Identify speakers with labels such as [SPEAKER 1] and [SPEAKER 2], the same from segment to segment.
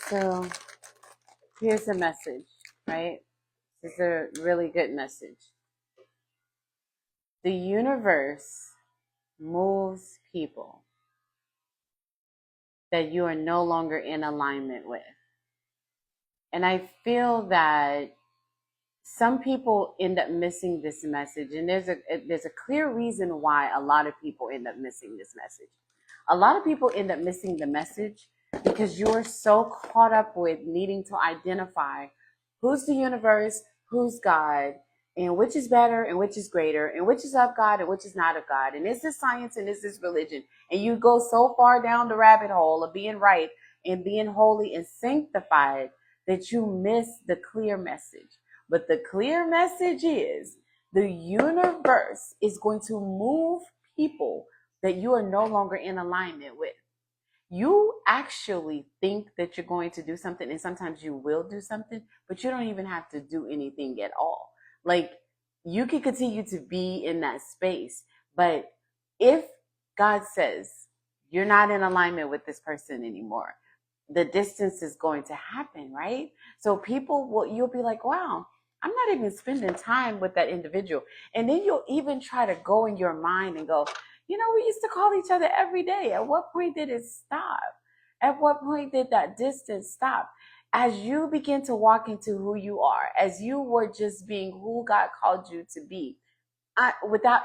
[SPEAKER 1] So here's a message, right? It's a really good message. The universe moves people that you are no longer in alignment with. And I feel that some people end up missing this message, and there's a clear reason why a lot of people end up missing this message. A lot of people end up missing the message because you're so caught up with needing to identify who's the universe, who's God, and which is better and which is greater, and which is of God and which is not of God, and is this science and is this religion? And you go so far down the rabbit hole of being right and being holy and sanctified that you miss the clear message. But the clear message is the universe is going to move people that you are no longer in alignment with. You actually think that you're going to do something, and sometimes you will do something, but you don't even have to do anything at all. Like, you can continue to be in that space, but if God says you're not in alignment with this person anymore, the distance is going to happen, right? So you'll be like, wow, I'm not even spending time with that individual. And then you'll even try to go in your mind and go, we used to call each other every day. At what point did it stop? At what point did that distance stop? As you begin to walk into who you are, as you were just being who God called you to be, without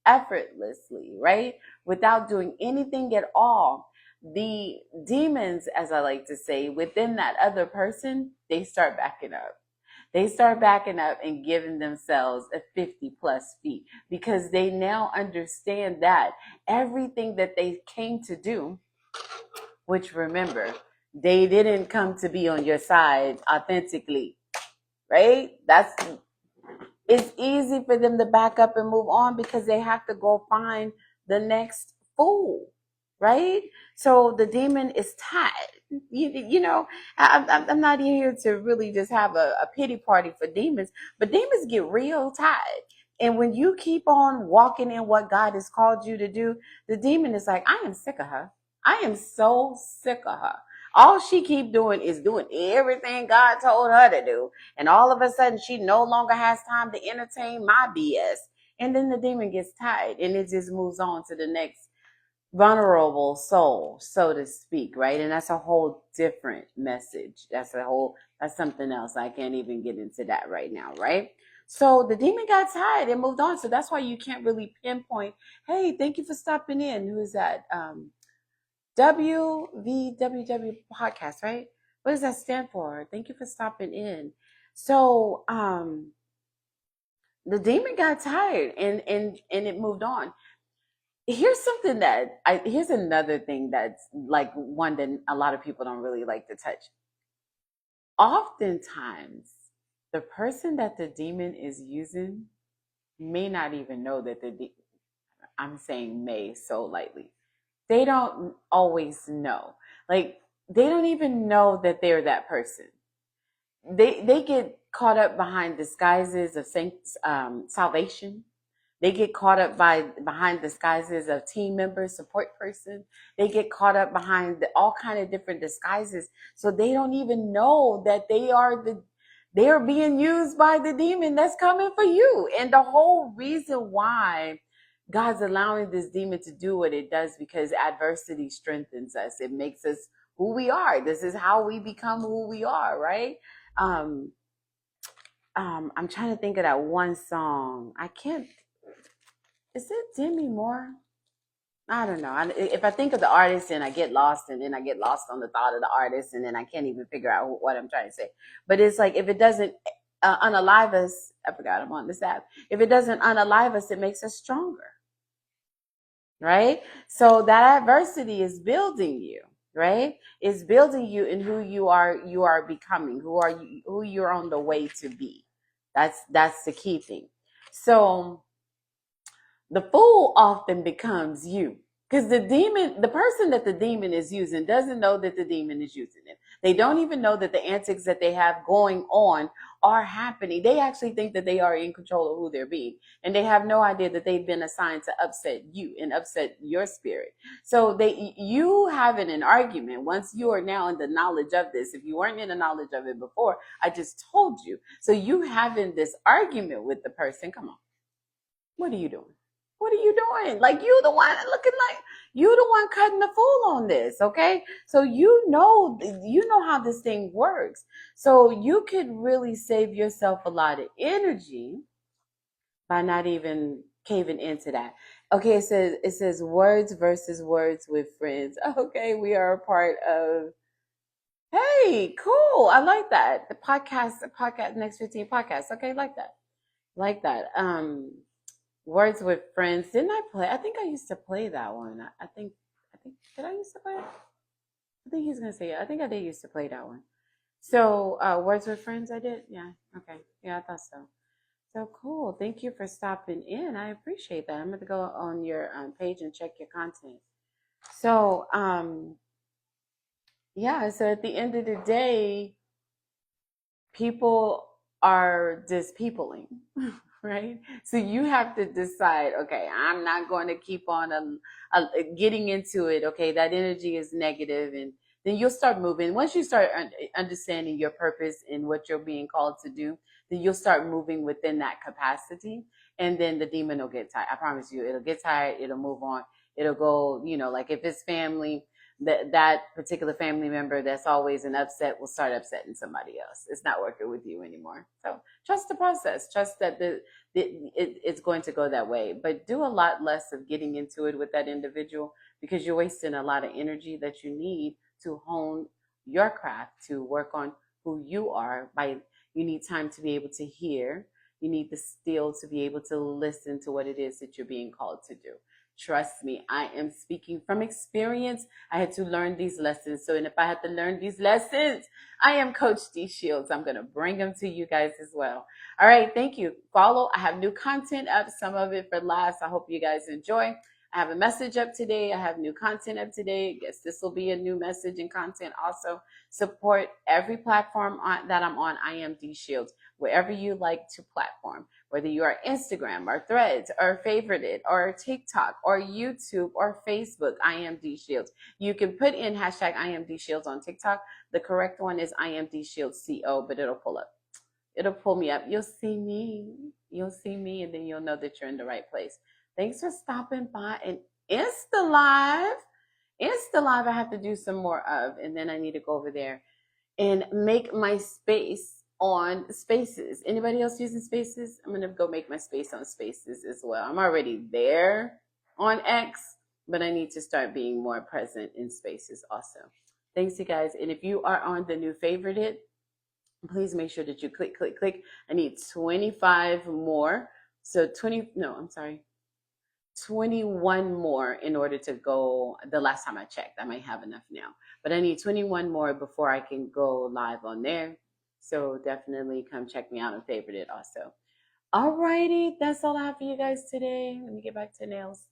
[SPEAKER 1] effortlessly, right? Without doing anything at all, the demons, as I like to say, within that other person, they start backing up. They start backing up and giving themselves a 50 plus feet because they now understand that everything that they came to do, which remember, they didn't come to be on your side authentically, right? It's easy for them to back up and move on because they have to go find the next fool, right? So the demon is tied. I'm not here to really just have a pity party for demons, but demons get real tied. And when you keep on walking in what God has called you to do, the demon is like, I am sick of her. I am so sick of her. All she keep doing is doing everything God told her to do. And all of a sudden, she no longer has time to entertain my BS. And then the demon gets tired and it just moves on to the next vulnerable soul, so to speak, right? And that's a whole different message. That's something else. I can't even get into that right now, right? So the demon got tired and moved on. So that's why you can't really pinpoint, hey, thank you for stopping in. Who is that? WVWW podcast, right? What does that stand for? Thank you for stopping in. So the demon got tired and it moved on. Here's another thing that's like one that a lot of people don't really like to touch. Oftentimes, the person that the demon is using may not even know that I'm saying may so lightly. They don't always know. Like, they don't even know that they're that person. They get caught up behind disguises of salvation. They get caught up behind disguises of team member, support person. They get caught up behind all kind of different disguises. So they don't even know that they are being used by the demon that's coming for you. And the whole reason why God's allowing this demon to do what it does, because adversity strengthens us. It makes us who we are. This is how we become who we are, right? I'm trying to think of that one song. I can't. Is it Demi Moore? I don't know. If I think of the artist and I get lost, and then I get lost on the thought of the artist, and then I can't even figure out what I'm trying to say. But it's like, if it doesn't unalive us, I forgot I'm on this app. If it doesn't unalive us, it makes us stronger, right? So that adversity is building you, right? It's building you in who you are becoming, who you're on the way to be. That's the key thing. So the fool often becomes you. Because the person that the demon is using doesn't know that the demon is using it. They don't even know that the antics that they have going on are happening. They actually think that they are in control of who they're being. And they have no idea that they've been assigned to upset you and upset your spirit. So you having an argument, once you are now in the knowledge of this, if you weren't in the knowledge of it before, I just told you. So you having this argument with the person, come on, what are you doing? What are you doing? Like, you the one looking like you the one cutting the fool on this, okay? So you know how this thing works. So you could really save yourself a lot of energy by not even caving into that. Okay, it says words versus words with friends. Okay, we are a part of. Hey, cool. I like that. The podcast next 15 podcasts. Okay, like that. Like that. Words with Friends. Didn't I play? I think I used to play that one. I think did I used to play it? I think he's gonna say it. I think I did used to play that one. So Words with Friends I did? Yeah. Okay. Yeah, I thought so. So cool. Thank you for stopping in. I appreciate that. I'm gonna go on your page and check your content. So yeah, so at the end of the day, people are just peopling, right? So you have to decide, okay, I'm not going to keep on getting into it. Okay, that energy is negative, and then you'll start moving. Once you start understanding your purpose and what you're being called to do, then you'll start moving within that capacity, and then the demon will get tired. I promise you, it'll get tired. It'll move on. It'll go, like if it's family, that particular family member that's always an upset will start upsetting somebody else. It's not working with you anymore. So trust the process. Trust that it's going to go that way. But do a lot less of getting into it with that individual, because you're wasting a lot of energy that you need to hone your craft, to work on who you are. You need time to be able to hear. You need the still to be able to listen to what it is that you're being called to do. Trust me, I am speaking from experience. I had to learn these lessons. So, and if I had to learn these lessons, I am Coach Dee Shields. I'm going to bring them to you guys as well. All right. Thank you. Follow. I have new content up, some of it for last. I hope you guys enjoy. I have a message up today. I have new content up today. I guess this will be a new message and content also. Support every platform that I'm on. I am Dee Shields, wherever you like to platform, whether you are Instagram or Threads or Favorited or TikTok or YouTube or Facebook. I am Dee Shields. You can put in hashtag I am Dee Shields on TikTok. The correct one is I am Dee Shields CO, but it'll pull up. It'll pull me up. You'll see me. You'll see me, and then you'll know that you're in the right place. Thanks for stopping by and Insta Live. Insta Live I have to do some more of, and then I need to go over there and make my space on Spaces. Anybody else using Spaces? I'm going to go make my space on Spaces as well. I'm already there on X, but I need to start being more present in Spaces also. Thanks, you guys. And if you are on the new Favorited, please make sure that you click. I need 25 more. So 21 more in order to go. The last time I checked, I might have enough now, but I need 21 more before I can go live on there. So definitely come check me out and favorite it also. Alrighty, that's all I have for you guys today. Let me get back to nails.